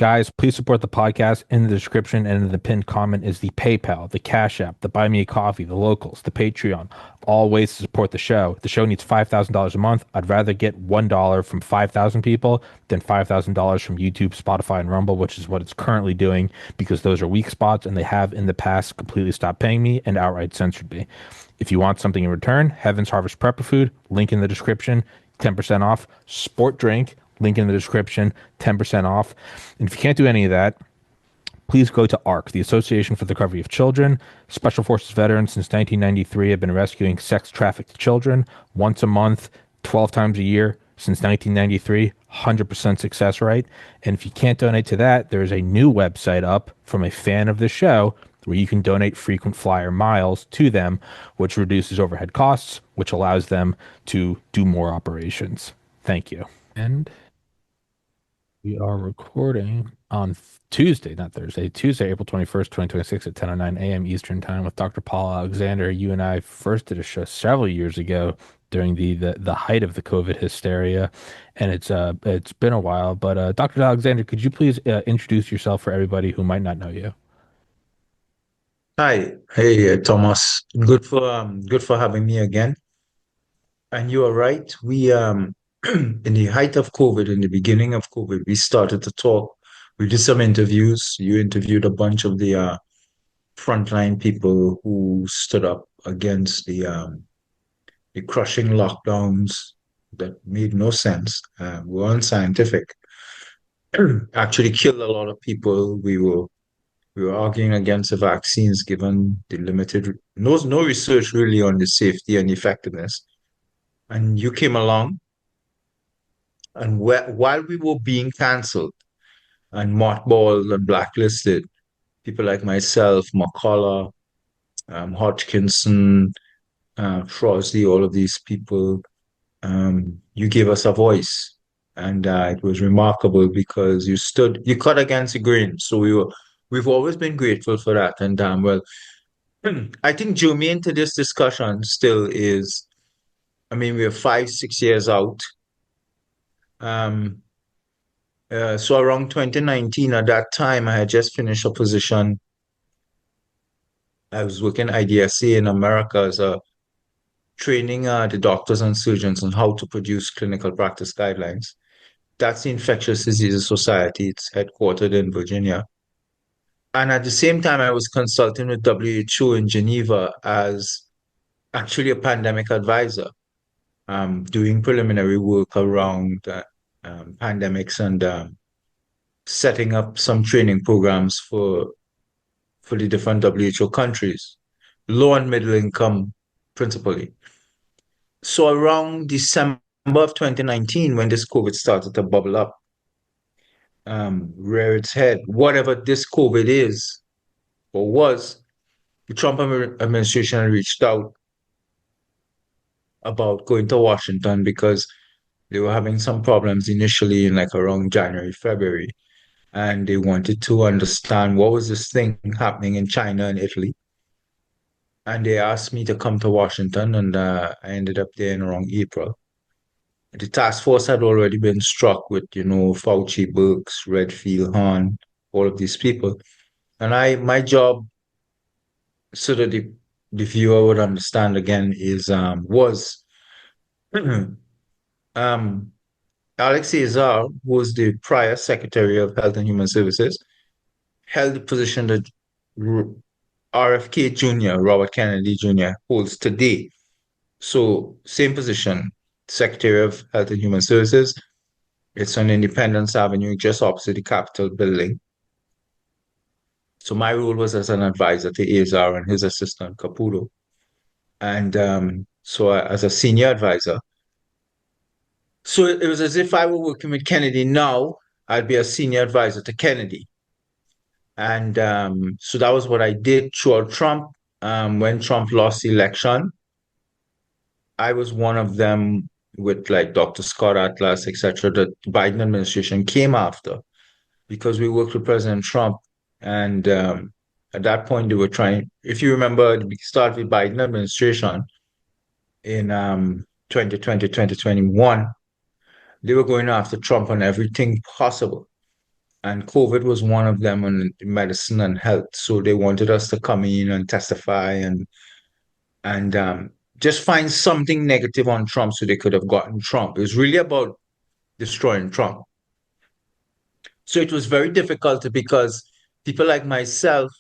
Guys, please support the podcast. In the description and in the pinned comment is the PayPal, the Cash App, the Buy Me a Coffee, the Locals, the Patreon. All ways to support the show. The show needs $5,000 a month. I'd rather get $1 from 5,000 people than $5,000 from YouTube, Spotify, and Rumble, which is what it's currently doing because those are weak spots and they have in the past completely stopped paying me and outright censored me. If you want something in return, Heaven's Harvest Prepper Food, link in the description, 10% off. Sport Drink, link in the description, 10% off. And if you can't do any of that, please go to ARC, the Association for the Recovery of Children. Special Forces veterans since 1993 have been rescuing sex-trafficked children once a month, 12 times a year since 1993, 100% success rate. And if you can't donate to that, there's a new website up from a fan of the show where you can donate frequent flyer miles to them, which reduces overhead costs, which allows them to do more operations. Thank you. And we are recording on Tuesday, not Thursday, Tuesday, April 21st, 2026 at 10:09 a.m. Eastern Time with Dr. Paul Alexander. You and I first did a show several years ago during the height of the COVID hysteria, and it's been a while. But Dr. Alexander, could you please introduce yourself for everybody who might not know you? Hi, hey Thomas. Good for having me again. And you are right. We in the height of COVID, in the beginning of COVID, we started to talk. We did some interviews. You interviewed a bunch of the frontline people who stood up against the crushing lockdowns that made no sense, were unscientific. Actually killed a lot of people. We were arguing against the vaccines given the limited, no research really on the safety and effectiveness. And you came along, and while we were being cancelled and mothballed and blacklisted, people like myself, McCullough, Hodgkinson, Frosty, all of these people, you gave us a voice. And it was remarkable because you cut against the grain. So we've always been grateful for that. And well, I think germane to this discussion still is, I mean, we're 5, 6 years out. Um, so around 2019, at that time, I had just finished a position. I was working at IDSA in America as a training the doctors and surgeons on how to produce clinical practice guidelines. That's the Infectious Diseases Society. It's headquartered in Virginia. And at the same time, I was consulting with WHO in Geneva as actually a pandemic advisor, doing preliminary work around pandemics and setting up some training programs for the different WHO countries, low and middle income principally. So around December of 2019, when this COVID started to bubble up, rear its head, whatever this COVID is or was, the Trump administration reached out about going to Washington because they were having some problems initially in like around January, February, and they wanted to understand what was this thing happening in China and Italy. And they asked me to come to Washington, and I ended up there in around April. The task force had already been struck with, Fauci, Birx, Redfield, Hahn, all of these people. And my job, so that the viewer would understand again, was um, Alex Azar, who was the prior Secretary of Health and Human Services, held the position that RFK Jr., Robert Kennedy Jr., holds today. So, same position, Secretary of Health and Human Services. It's on Independence Avenue, just opposite the Capitol building. So, my role was as an advisor to Azar and his assistant, Caputo. And as a senior advisor, so it was as if I were working with Kennedy now, I'd be a senior advisor to Kennedy. And so that was what I did throughout Trump. When Trump lost the election, I was one of them with like Dr. Scott Atlas, etc., that the Biden administration came after because we worked with President Trump. And at that point, they were trying, if you remember, we started with Biden administration in 2020, 2021. They were going after Trump on everything possible. and COVID was one of them on medicine and health. So they wanted us to come in and testify and just find something negative on Trump so they could have gotten Trump. It was really about destroying Trump. So it was very difficult because people like myself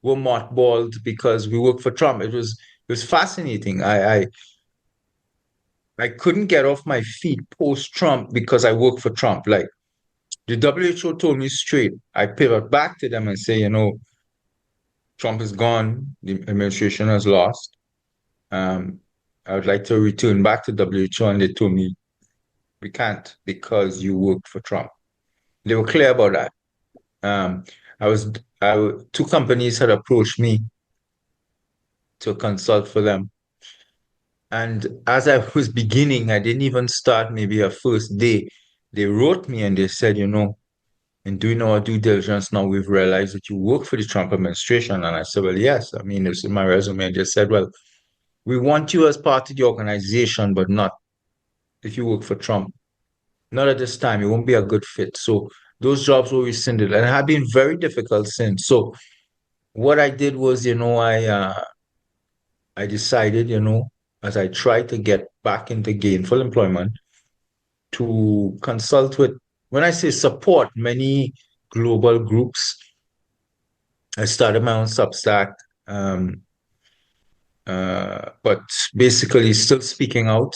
were mothballed because we worked for Trump. It was fascinating. I couldn't get off my feet post Trump because I worked for Trump. Like the WHO told me straight. I pivot back to them and say, Trump is gone. The administration has lost. Um, I would like to return back to WHO, and they told me we can't because you worked for Trump. They were clear about that. Um, I was, two companies had approached me to consult for them. And as I was beginning, I didn't even start maybe a first day. They wrote me and they said, in doing our due diligence now, we've realized that you work for the Trump administration. And I said, well, yes. I mean, it's in my resume. I just said, well, we want you as part of the organization, but not if you work for Trump. Not at this time. It won't be a good fit. So those jobs were rescinded and have been very difficult since. So what I did was, I decided, as I tried to get back into gainful employment, to consult with, when I say support, many global groups. I started my own Substack, but basically still speaking out.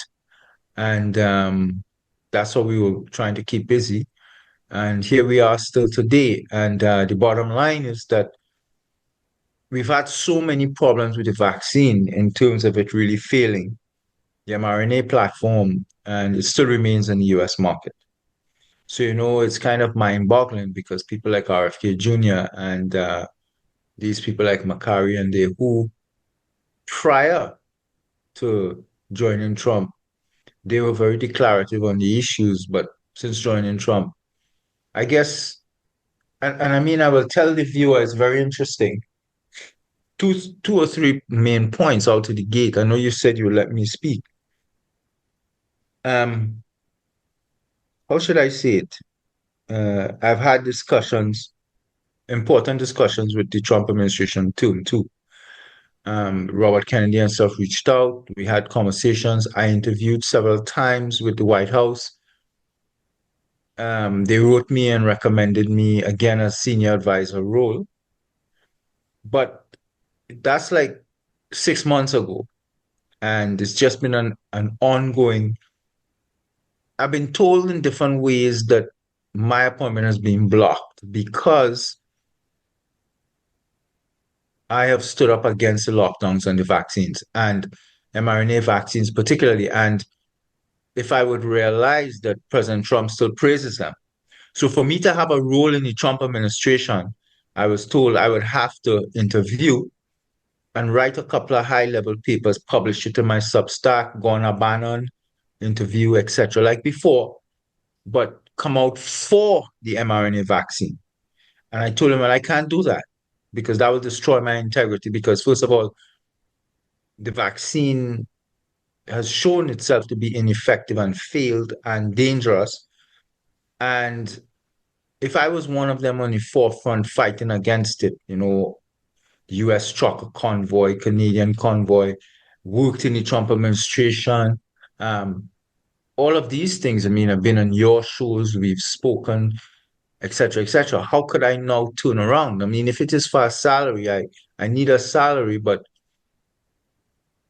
And that's what we were trying to keep busy. And here we are still today. And the bottom line is that we've had so many problems with the vaccine in terms of it really failing the mRNA platform, and it still remains in the US market. So, it's kind of mind-boggling because people like RFK Jr. and these people like Macari and they who prior to joining Trump, they were very declarative on the issues, but since joining Trump, I guess, and I mean, I will tell the viewer it's very interesting. Two or three main points out of the gate. I know you said you would let me speak. Um, how should I say it? I've had discussions, important discussions with the Trump administration too. Robert Kennedy and stuff reached out. We had conversations. I interviewed several times with the White House. They wrote me and recommended me again as senior advisor role. But that's like 6 months ago. And it's just been an ongoing. I've been told in different ways that my appointment has been blocked because I have stood up against the lockdowns and the vaccines and mRNA vaccines particularly. And if I would realize that President Trump still praises them. So for me to have a role in the Trump administration, I was told I would have to interview and write a couple of high-level papers, publish it in my Substack, go on a Bannon, interview, etc., like before, but come out for the mRNA vaccine. And I told him, well, I can't do that because that will destroy my integrity. Because first of all, the vaccine has shown itself to be ineffective and failed and dangerous. And if I was one of them on the forefront fighting against it, the US trucker convoy, Canadian convoy, worked in the Trump administration, all of these things, I mean, I've been on your shows, we've spoken, etc., etc. How could I now turn around? I mean, if it is for a salary, I need a salary, but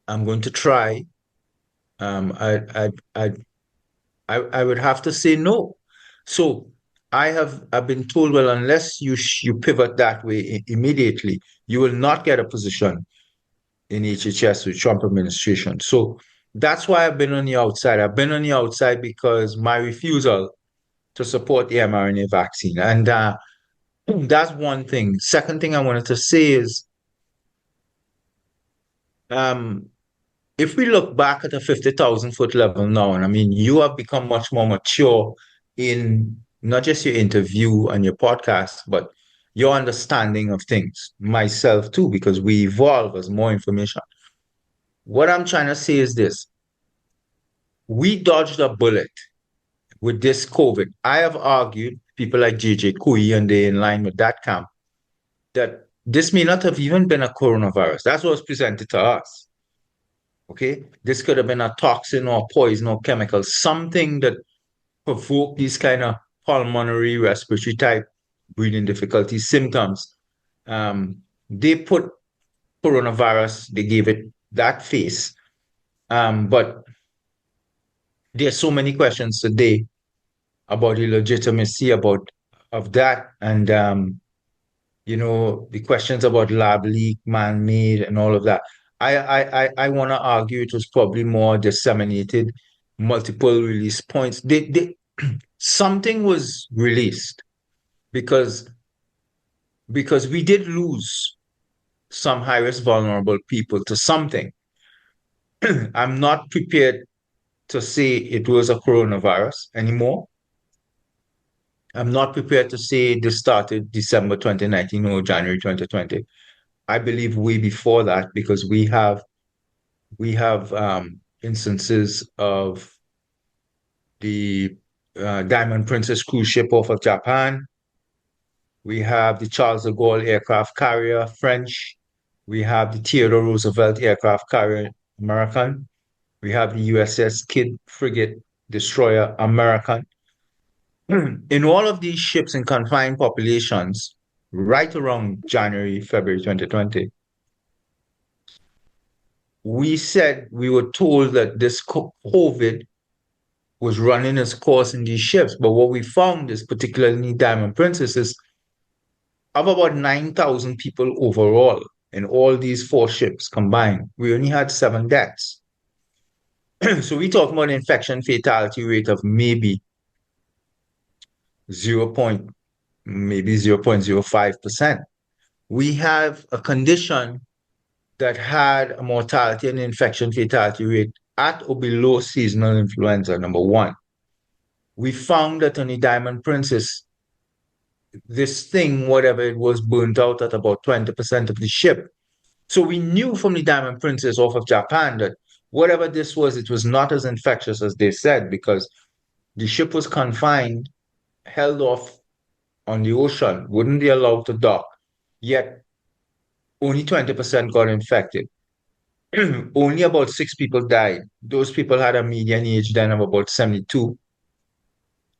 I'm going to try. Um, I, I, I, I would have to say no. So I've been told, well, unless you pivot that way immediately, you will not get a position in HHS with Trump administration. So that's why I've been on the outside. I've been on the outside because my refusal to support the mRNA vaccine. And that's one thing. Second thing I wanted to say is, um, if we look back at a 50,000 foot level now, and I mean, you have become much more mature in not just your interview and your podcast, but your understanding of things. Myself too, because we evolve as more information. What I'm trying to say is this: we dodged a bullet with this COVID. I have argued people like JJ Kui and they in line with that camp, that this may not have even been a coronavirus. That's what was presented to us. Okay, this could have been a toxin or poison or chemical, something that provoked these kind of pulmonary respiratory type breathing difficulty symptoms. They put coronavirus, they gave it that face. But there's so many questions today about the legitimacy about of that, and the questions about lab leak, man-made, and all of that. I want to argue it was probably more disseminated, multiple release points. Something was released because we did lose some high-risk vulnerable people to something. I'm not prepared to say it was a coronavirus anymore. I'm not prepared to say this started December 2019 or January 2020. I believe way before that, because we have instances of the Diamond Princess cruise ship off of Japan. We have the Charles de Gaulle aircraft carrier, French. We have the Theodore Roosevelt aircraft carrier, American. We have the USS Kidd frigate destroyer, American. In all of these ships in confined populations, right around January, February 2020, we were told that this COVID was running its course in these ships. But what we found is, particularly in Diamond Princess, is of about 9,000 people overall in all these four ships combined, we only had 7 deaths. So we talk about an infection fatality rate of maybe 0.05%. We have a condition that had a mortality and infection fatality rate at or below seasonal influenza, number one. We found that on the Diamond Princess, this thing, whatever it was, burnt out at about 20% of the ship. So we knew from the Diamond Princess off of Japan that whatever this was, it was not as infectious as they said, because the ship was confined, held off on the ocean, wouldn't be allowed to dock, yet only 20% got infected. Only about 6 people died. Those people had a median age then of about 72.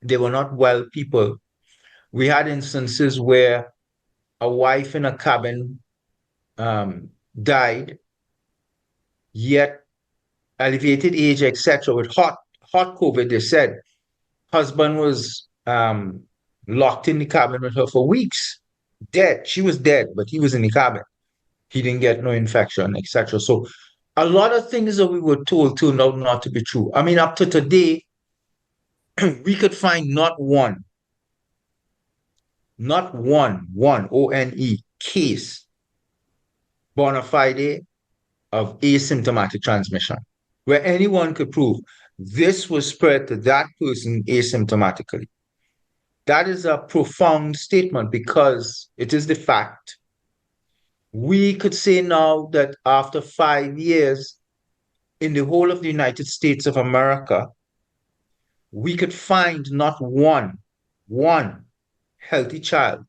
They were not well people. We had instances where a wife in a cabin died, yet elevated age, etc., with hot COVID, they said. Husband was locked in the cabin with her for weeks, dead. She was dead, but he was in the cabin. He didn't get no infection, etc. So a lot of things that we were told turned out not to be true. I mean, up to today, we could find not one, ONE case, bona fide of asymptomatic transmission, where anyone could prove this was spread to that person asymptomatically. That is a profound statement because it is the fact. We could say now that after 5 years, in the whole of the United States of America, we could find not one healthy child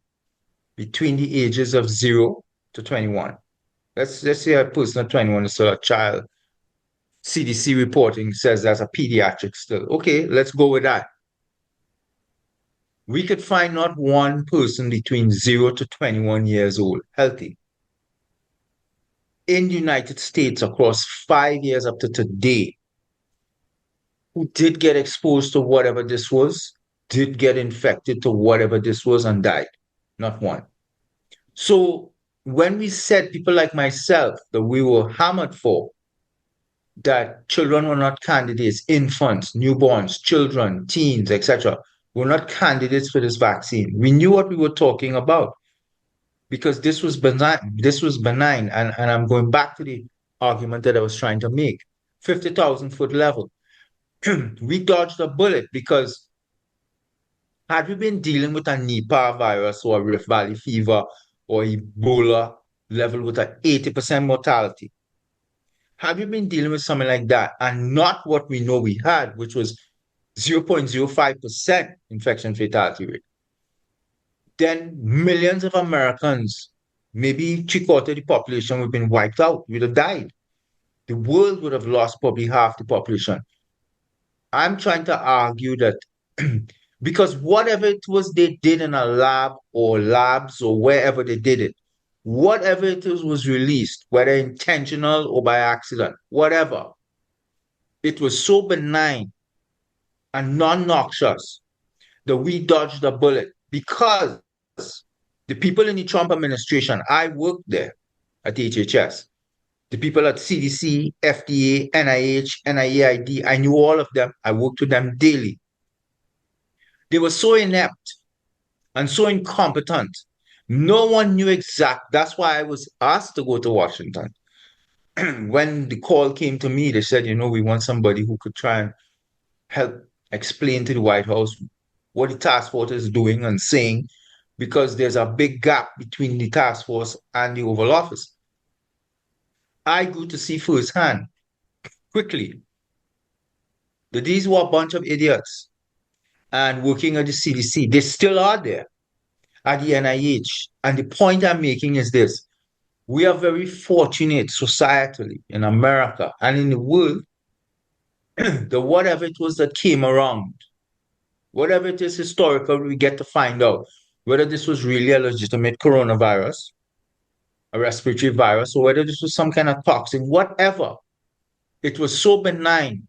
between the ages of 0 to 21. Let's say a person at 21 is still a child. CDC reporting says that's a pediatric still. Okay, let's go with that. We could find not one person between 0 to 21 years old healthy in the United States across 5 years up to today who did get exposed to whatever this was, did get infected to whatever this was and died. Not one. So when we said, people like myself, that we were hammered for, that children were not candidates, infants, newborns, children, teens, etc., were not candidates for this vaccine. We knew what we were talking about because this was benign. And I'm going back to the argument that I was trying to make. 50,000-foot level. We dodged a bullet because had we been dealing with a Nipah virus or a Rift Valley fever or Ebola level with an 80% mortality, had we been dealing with something like that and not what we know we had, which was 0.05% infection fatality rate, then millions of Americans, maybe three-quarters of the population, would have been wiped out, would have died. The world would have lost probably half the population. I'm trying to argue that because whatever it was they did in a lab or labs or wherever they did it, whatever it was released, whether intentional or by accident, whatever, it was so benign and non-noxious that we dodged the bullet because the people in the Trump administration, I worked there at HHS, the people at CDC, FDA, NIH, NIAID, I knew all of them. I worked with them daily. They were so inept and so incompetent. No one knew exact. That's why I was asked to go to Washington. When the call came to me, they said, we want somebody who could try and help explain to the White House what the task force is doing and saying, because there's a big gap between the task force and the Oval Office. I grew to see firsthand, quickly, that these were a bunch of idiots and working at the CDC. They still are there at the NIH. And the point I'm making is this. We are very fortunate societally in America and in the world that whatever it was that came around, whatever it is historical, we get to find out whether this was really a legitimate coronavirus, a respiratory virus, or whether this was some kind of toxin, whatever. It was so benign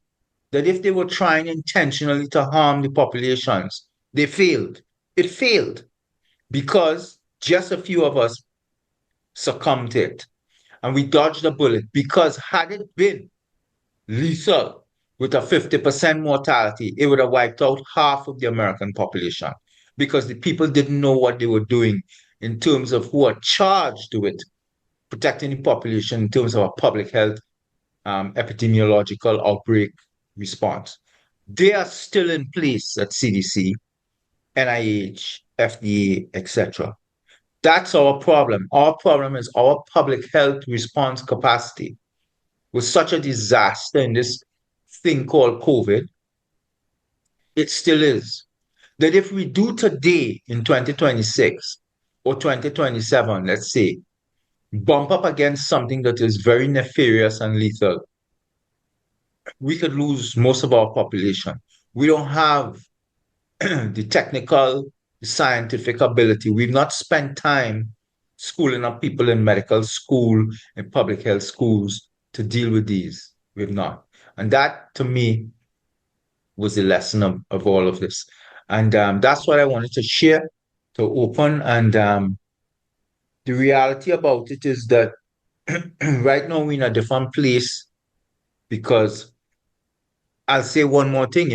that if they were trying intentionally to harm the populations, they failed. It failed because just a few of us succumbed to it. And we dodged the bullet because had it been lethal with a 50% mortality, it would have wiped out half of the American population because the people didn't know what they were doing in terms of who are charged with protecting the population in terms of a public health epidemiological outbreak response. They are still in place at CDC, NIH, FDA, etc. That's our problem. Our problem is our public health response capacity was such a disaster in this thing called COVID. It still is. That if we do today in 2026 or 2027, let's say, bump up against something that is very nefarious and lethal, we could lose most of our population. We don't have the technical, scientific ability. We've not spent time schooling up people in medical school and public health schools to deal with these. We've not. And that, to me, was the lesson of all of this. And that's what I wanted to share, to open. And the reality about it is that right now we're in a different place because I'll say one more thing,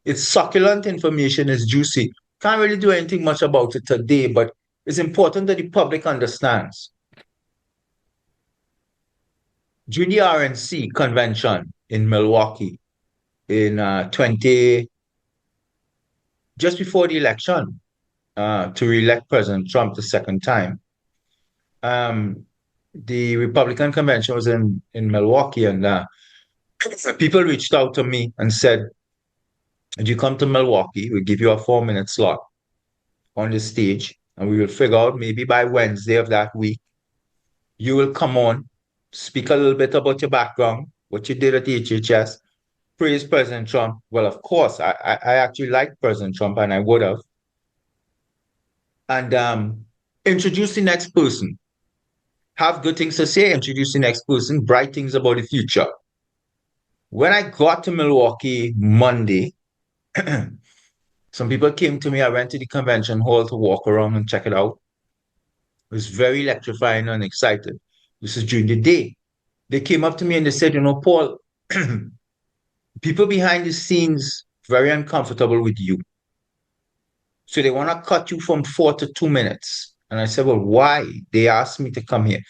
it's succulent information, it's juicy. Can't really do anything much about it today, but it's important that the public understands. During the RNC convention in Milwaukee in just before the election to re-elect President Trump the second time, the Republican convention was in Milwaukee, and people reached out to me and said, if you come to Milwaukee, we'll give you a 4-minute slot on the stage, and we will figure out maybe by Wednesday of that week, you will come on, speak a little bit about your background, what you did at the HHS, praise President Trump. Well, of course, I actually like President Trump, and I would have. And introduce the next person. Have good things to say, introduce the next person, bright things about the future. When I got to Milwaukee Monday, some people came to me. I went to the convention hall to walk around and check it out. It was very electrifying and excited. This is during the day. They came up to me and they said, Paul, people behind the scenes very uncomfortable with you. So they want to cut you from 4 to 2 minutes. And I said, well, why? They asked me to come here.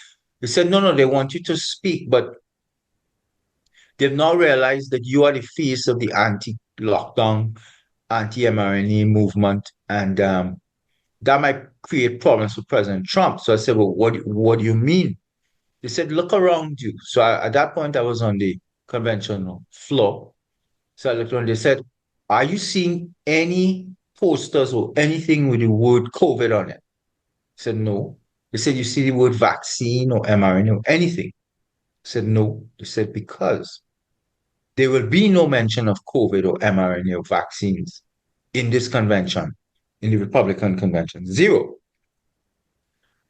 They said, no, they want you to speak, but they've now realized that you are the face of the anti-lockdown, anti-mRNA movement, and that might create problems for President Trump. So I said, well, what do you mean? They said, look around you. So at that point, I was on the convention floor. So I looked around, they said, are you seeing any posters or anything with the word COVID on it? I said, no. They said, you see the word vaccine or mRNA or anything? I said, no. They said, because there will be no mention of COVID or mRNA or vaccines in this convention, in the Republican convention. Zero.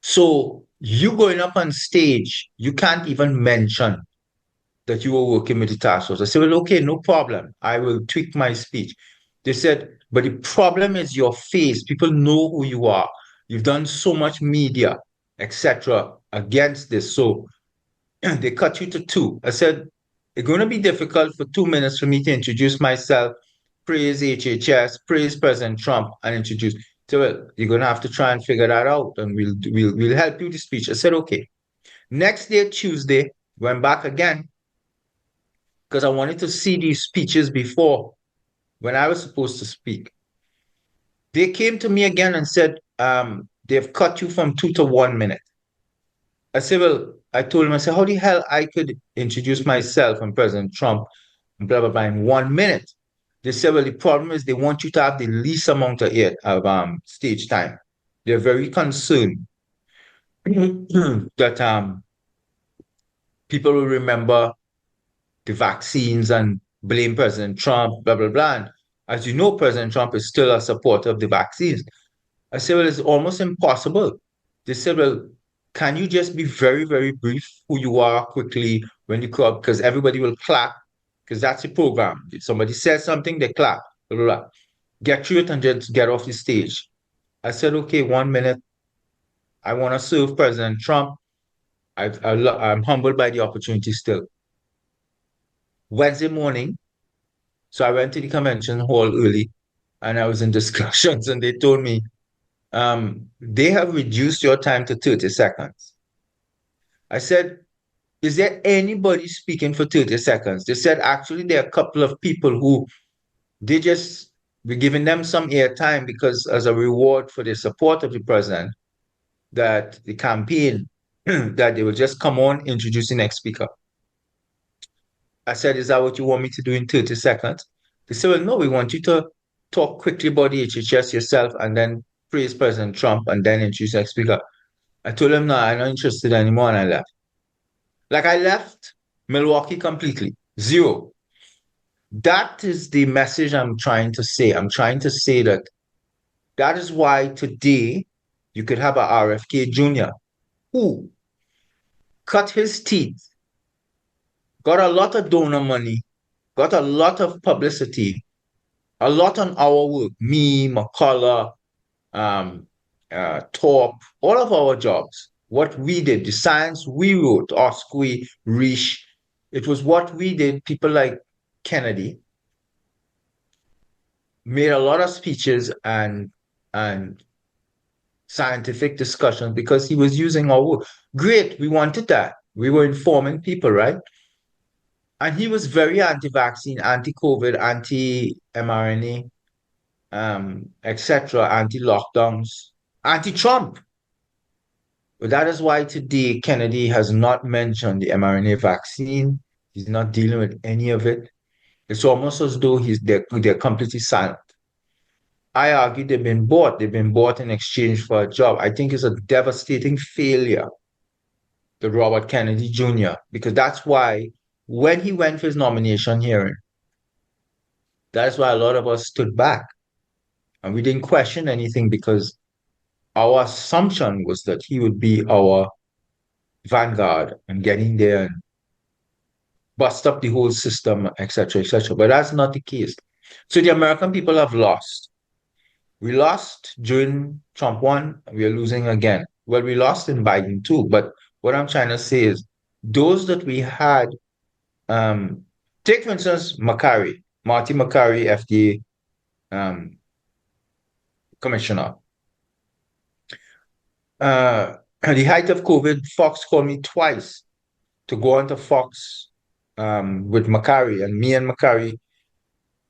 So you going up on stage, you can't even mention that you were working with the task force. I said, well, okay, no problem. I will tweak my speech. They said, but the problem is your face. People know who you are. You've done so much media, etc., against this. So they cut you to two. I said, it's going to be difficult for 2 minutes for me to introduce myself, praise HHS, praise President Trump, and introduce. So, well, you're going to have to try and figure that out, and we'll help you with the speech. I said, okay. Next day, Tuesday, went back again because I wanted to see these speeches before when I was supposed to speak. They came to me again and said, they've cut you from 2 to 1 minute. I said, well, I told him, I said, how the hell I could introduce myself and President Trump and blah, blah, blah in 1 minute? They said, well, the problem is they want you to have the least amount of stage time. They're very concerned that people will remember the vaccines and blame President Trump, blah, blah, blah. And as you know, President Trump is still a supporter of the vaccines. I said, well, it's almost impossible. They said, well, can you just be very, very brief who you are quickly when you crowd, because everybody will clap, because that's the program. If somebody says something, they clap, blah, blah, blah. Get through it and just get off the stage. I said, okay, 1 minute. I want to serve President Trump. I'm humbled by the opportunity still. Wednesday morning, so I went to the convention hall early and I was in discussions and they told me, they have reduced your time to 30 seconds. I said, is there anybody speaking for 30 seconds? They said, actually, there are a couple of people who they just, we're giving them some airtime because as a reward for the support of the president, that the campaign, that they will just come on, introduce the next speaker. I said, is that what you want me to do in 30 seconds? They said, well, no, we want you to talk quickly about the HHS yourself and then praise President Trump and then introduce the next speaker. I told them, no, I'm not interested anymore, and I left. Like I left Milwaukee completely. Zero. That is the message I'm trying to say. I'm trying to say that that is why today you could have a RFK Jr. who cut his teeth, got a lot of donor money, got a lot of publicity, a lot on our work, me, McCullough, Torp, all of our jobs, what we did, the science we wrote, Osqui, Risch, it was what we did. People like Kennedy made a lot of speeches and scientific discussions because he was using our work. Great, we wanted that. We were informing people, right? And he was very anti-vaccine, anti-COVID, anti-mRNA, etc., anti-lockdowns, anti-Trump. But that is why today Kennedy has not mentioned the mRNA vaccine. He's not dealing with any of it. It's almost as though they're completely silent. I argue they've been bought. They've been bought in exchange for a job. I think it's a devastating failure, the Robert Kennedy Jr., because that's why when he went for his nomination hearing, that's why a lot of us stood back and we didn't question anything because our assumption was that he would be our vanguard and get in there and bust up the whole system, etc., etc. But that's not the case. So the American people have lost. We lost during Trump won, we are losing again. Well, we lost in Biden too, but what I'm trying to say is those that we had, take for instance, Marty Makary, FDA commissioner. At the height of COVID, Fox called me twice to go onto Fox with Makary, and me and Makary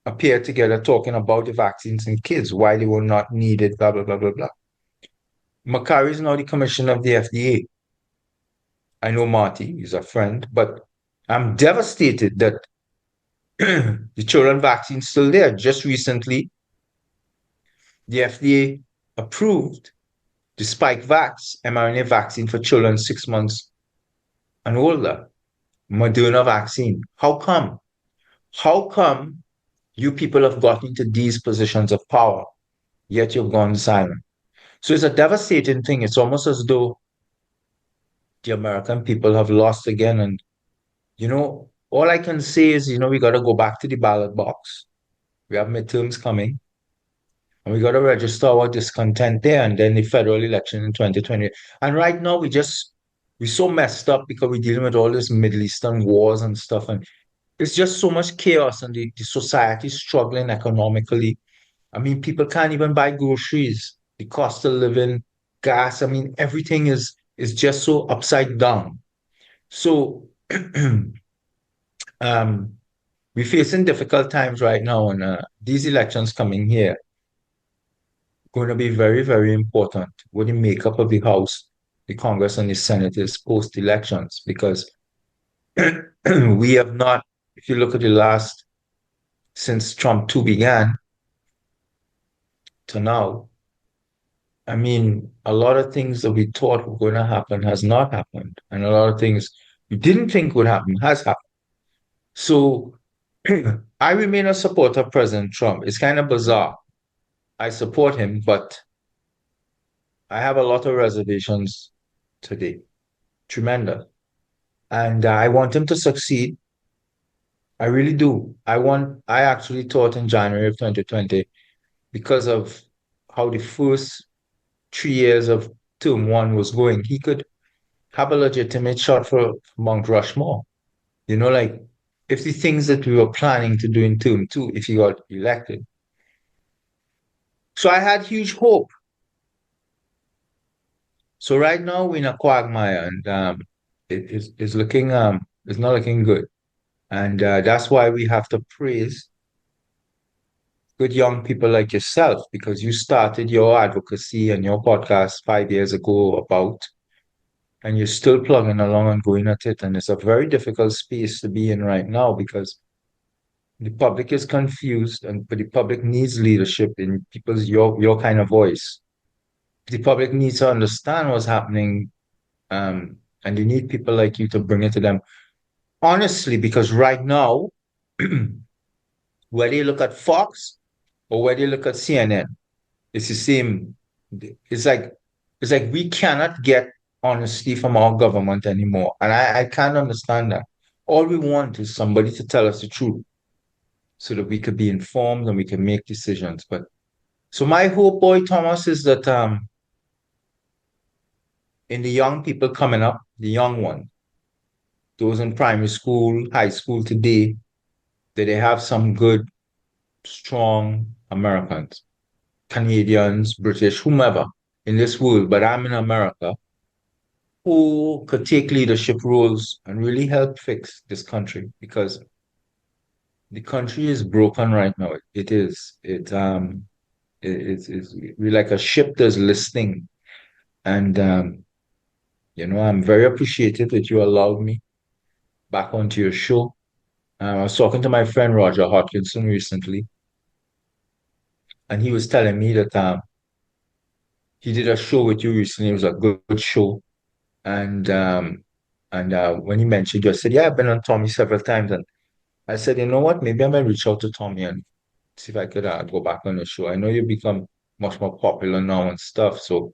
appeared together talking about the vaccines in kids, why they were not needed, blah, blah, blah, blah, blah. Makary is now the commissioner of the FDA. I know Marty, he's a friend, but I'm devastated that the children vaccine is still there. Just recently, The FDA approved the Spikevax mRNA vaccine for children 6 months and older, Moderna vaccine. How come? How come you people have gotten into these positions of power, yet you've gone silent? So it's a devastating thing. It's almost as though the American people have lost again. And, all I can say is, we got to go back to the ballot box. We have midterms coming, and we got to register our discontent there, and then the federal election in 2020. And right now, we're so messed up because we're dealing with all this Middle Eastern wars and stuff. And it's just so much chaos, and the society is struggling economically. I mean, people can't even buy groceries. The cost of living, gas, I mean, everything is just so upside down. So um, we're facing difficult times right now, and these elections coming here going to be very, very important with the makeup of the House, the Congress, and the Senate is post-elections because we have not, if you look at the last, since Trump 2 began to now, I mean, a lot of things that we thought were going to happen has not happened, and a lot of things we didn't think would happen has happened. So I remain a supporter of President Trump. It's kind of bizarre. I support him, but I have a lot of reservations today. Tremendous. And I want him to succeed. I really do. I actually thought in January of 2020, because of how the first 3 years of term one was going, he could have a legitimate shot for Mount Rushmore. Like if the things that we were planning to do in term two, if he got elected. So I had huge hope. So right now we're in a quagmire, and it's not looking good. And that's why we have to praise good young people like yourself, because you started your advocacy and your podcast 5 years ago about, and you're still plugging along and going at it. And it's a very difficult space to be in right now because the public is confused, but the public needs leadership in people's your kind of voice. The public needs to understand what's happening, and they need people like you to bring it to them. Honestly, because right now, whether you look at Fox or whether you look at CNN, it's the same. It's like it's like we cannot get honesty from our government anymore. And I can't understand that. All we want is somebody to tell us the truth so that we could be informed and we can make decisions. But so my hope, boy, Thomas, is that in the young people coming up, the young ones, those in primary school, high school today, that they have some good, strong Americans, Canadians, British, whomever in this world, but I'm in America, who could take leadership roles and really help fix this country because the country is broken right now. It is. It's we're like a ship that's listing. And I'm very appreciative that you allowed me back onto your show. I was talking to my friend Roger Hodkinson recently, and he was telling me that he did a show with you recently. It was a good show. And when he mentioned you, I said, "Yeah, I've been on Tommy several times." And I said, "You know what? Maybe I might reach out to Tommy and see if I could go back on the show. I know you've become much more popular now and stuff. So,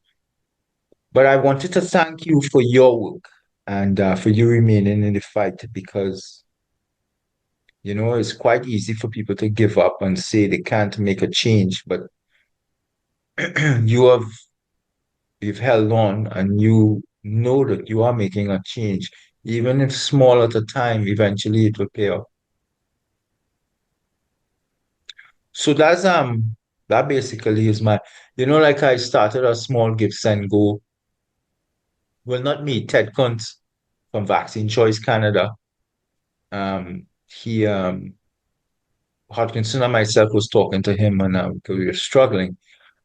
but I wanted to thank you for your work and for you remaining in the fight because, it's quite easy for people to give up and say they can't make a change, but you have you've held on and you know that you are making a change. Even if small at a time, eventually it will pay off. So that basically is like I started a small gifts and go. Well, not me, Ted Kuntz from Vaccine Choice Canada. He Hodgkinson and myself was talking to him and because we were struggling,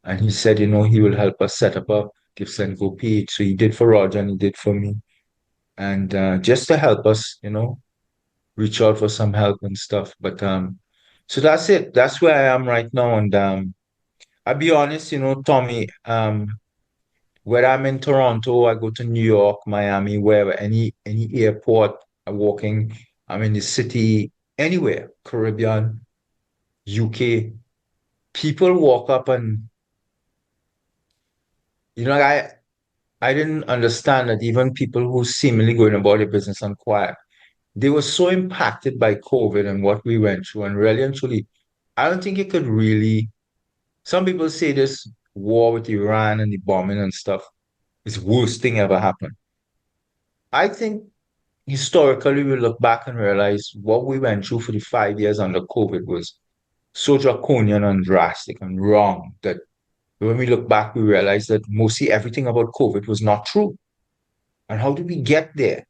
and he said, he will help us set up a gifts and go page. So he did for Roger and he did for me, and just to help us, reach out for some help and stuff. But so that's it. That's where I am right now, and I'll be honest, Tommy, whether I'm in Toronto, I go to New York, Miami, wherever, any airport, I'm walking, I'm in the city, anywhere, Caribbean, UK, people walk up and, I didn't understand that even people who seemingly going about their business and quiet, they were so impacted by COVID and what we went through. And really and truly, I don't think it could really, some people say this war with Iran and the bombing and stuff is the worst thing ever happened. I think historically we look back and realize what we went through for the 5 years under COVID was so draconian and drastic and wrong that when we look back, we realize that mostly everything about COVID was not true. And how did we get there?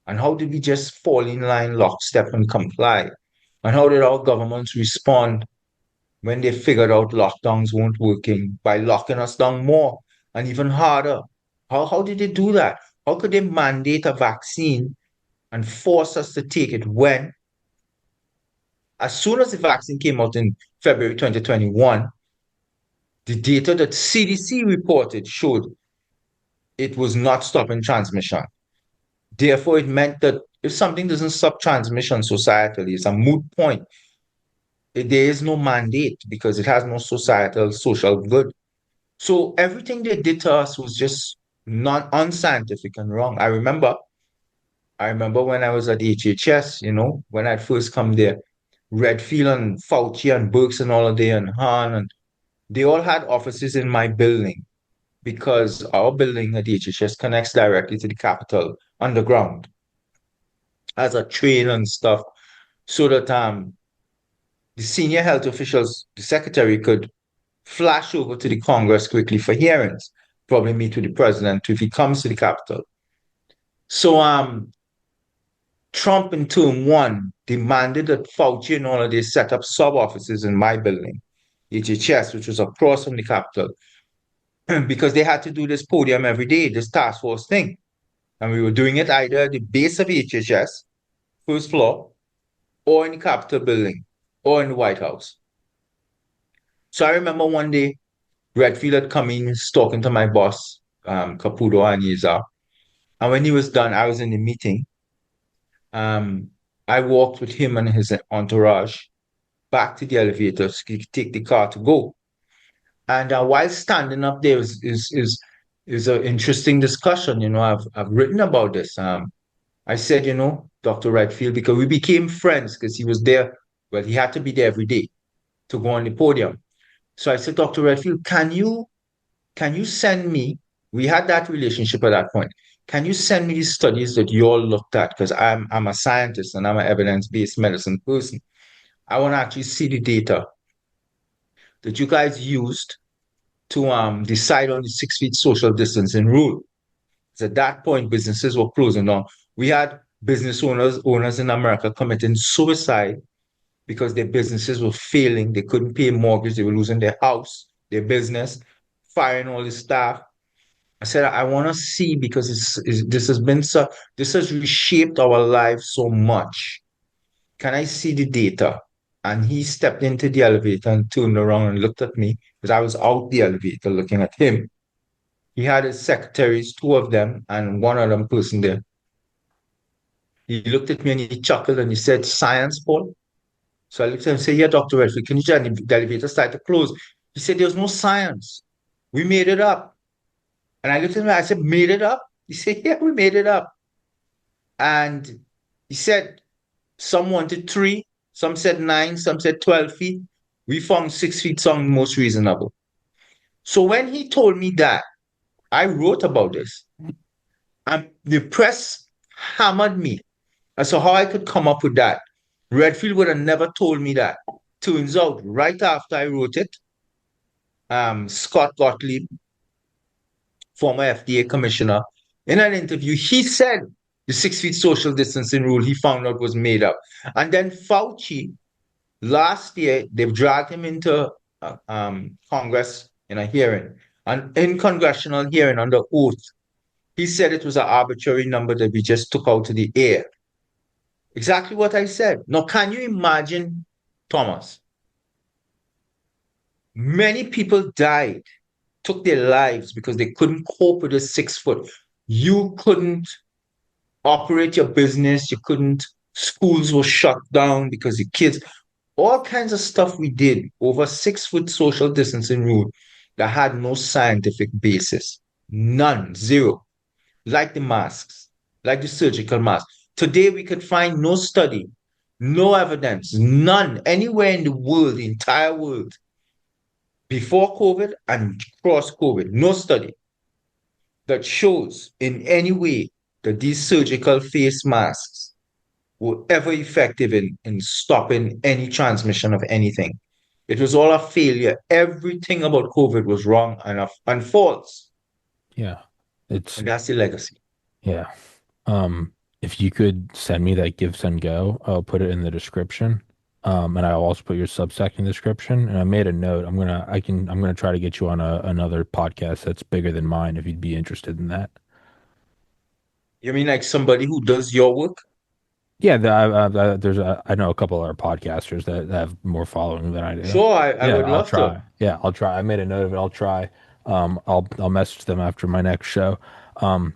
And how did we just fall in line, lockstep, and comply? And how did our governments respond when they figured out lockdowns weren't working by locking us down more and even harder? How did they do that? How could they mandate a vaccine and force us to take it when, as soon as the vaccine came out in February 2021, the data that CDC reported showed it was not stopping transmission. Therefore, it meant that if something doesn't stop transmission societally, it's a moot point. There is no mandate because it has no societal social good. So everything they did to us was just not unscientific and wrong. I remember when I was at HHS, when I'd first come there, Redfield and Fauci and Burks and all of they and Han, and they all had offices in my building because our building at HHS connects directly to the Capitol underground as a train and stuff, so that the senior health officials, the secretary could flash over to the Congress quickly for hearings, probably meet with the president if he comes to the Capitol. So Trump in term one demanded that Fauci and all of this set up sub offices in my building, HHS, which was across from the Capitol, because they had to do this podium every day, this task force thing. And we were doing it either at the base of HHS, first floor, or in the Capitol building, or in the White House. So I remember one day Redfield had come in talking to my boss, Caputo Aniza. And when he was done, I was in the meeting. Um, I walked with him and his entourage back to the elevator to take the car to go. And while standing up there is an interesting discussion. I've written about this. I said, Dr. Redfield, because we became friends because he was there. Well, he had to be there every day to go on the podium. So I said, Dr. Redfield, can you send me? We had that relationship at that point. Can you send me the studies that you all looked at? Because I'm a scientist and I'm an evidence-based medicine person. I want to actually see the data that you guys used to decide on the 6 feet social distancing rule. So at that point, businesses were closing down. We had business owners in America committing suicide because their businesses were failing. They couldn't pay mortgage. They were losing their house, their business, firing all the staff. I said, I want to see because this has reshaped our lives so much. Can I see the data? And he stepped into the elevator and turned around and looked at me because I was out the elevator looking at him. He had his secretaries, two of them, and one other person there. He looked at me and he chuckled and he said, "Science, Paul." So I looked at him and said, "Yeah, Dr. Redfield, can you tell me the elevator started to close?" He said, "There's no science. We made it up." And I looked at him and I said, "Made it up?" He said, "Yeah, we made it up." And he said, some wanted 3, some said 9, some said 12 feet. We found 6 feet sound most reasonable. So when he told me that, I wrote about this. And the press hammered me as to how I could come up with that. Redfield would have never told me that. Turns out, right after I wrote it, Scott Gottlieb, former FDA commissioner, in an interview, he said the 6 feet social distancing rule he found out was made up. And then Fauci, last year, they've dragged him into Congress in a hearing. And in congressional hearing under oath, he said it was an arbitrary number that we just took out of the air. Exactly what I said. Now, can you imagine, Thomas, Many people died, took their lives because they couldn't cope with a 6 foot. You couldn't operate your business. You couldn't, schools were shut down because the kids, all kinds of stuff we did over 6 foot social distancing rule that had no scientific basis. None, zero. Like the masks, like the surgical mask. Today we could find no study, no evidence, none anywhere in the world, the entire world, before COVID and cross COVID, no study that shows in any way that these surgical face masks were ever effective in stopping any transmission of anything. It was all a failure. Everything about COVID was wrong and false. Yeah. It's And that's the legacy. yeah. If you could send me that Give Send Go, I'll put it in the description. And I'll also put your Substack in the description. And I made a note. I'm gonna try to get you on another podcast that's bigger than mine if you'd be interested in that. You mean like somebody who does your work? Yeah, I know a couple other podcasters that have more following than I do. Sure, I Yeah, would I'll love to. try. Yeah, I'll try. I made a note of it. I'll try. I'll message them after my next show. Um,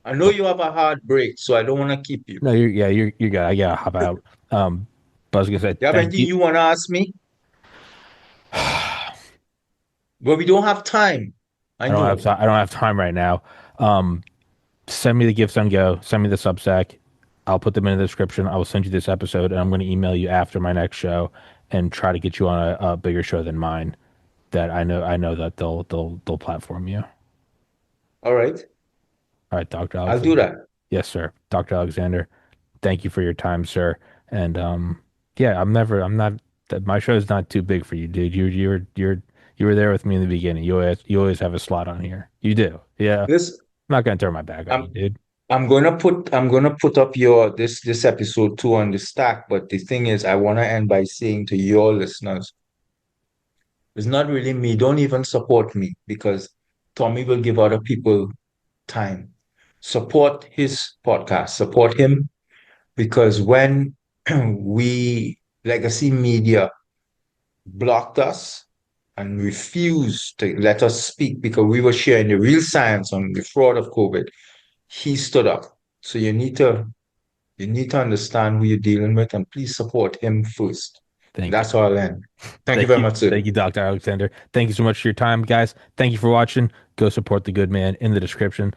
I know you have a hard break, so I don't want to keep you. no, you're good. I gotta hop out. But I was gonna say You have thank anything you. you want to ask me? I But we don't have time. I don't have know. time. I don't have time right now. Um, Send me the gifts on Go. Send me the Substack. I'll put them in the description. I will send you this episode, and I'm going to email you after my next show and try to get you on a bigger show than mine. That I know that they'll platform you. All right. All right, Dr. I'll do Alexander. that. Yes, sir. Dr. Alexander. Thank you for your time, sir. And yeah, I'm not that my show is not too big for you, dude. You were there with me in the beginning. You always have a slot on here. You do. Yeah. I'm Listen, not gonna turn my back on you, I'm dude. I'm gonna put up your this episode two on the stack. But the thing is, I want to end by saying to your listeners, it's not really me. Don't even support me because Tommy will give other people time. Support his podcast. Support him because when we legacy media blocked us and refused to let us speak because we were sharing the real science on the fraud of COVID, he stood up. So you need to understand who you're dealing with and please support him first. Thank you. That's all I'll end. Thank you very much, sir. Thank you, Dr. Alexander. Thank you so much for your time, guys. Thank you for watching. Go support the good man in the description.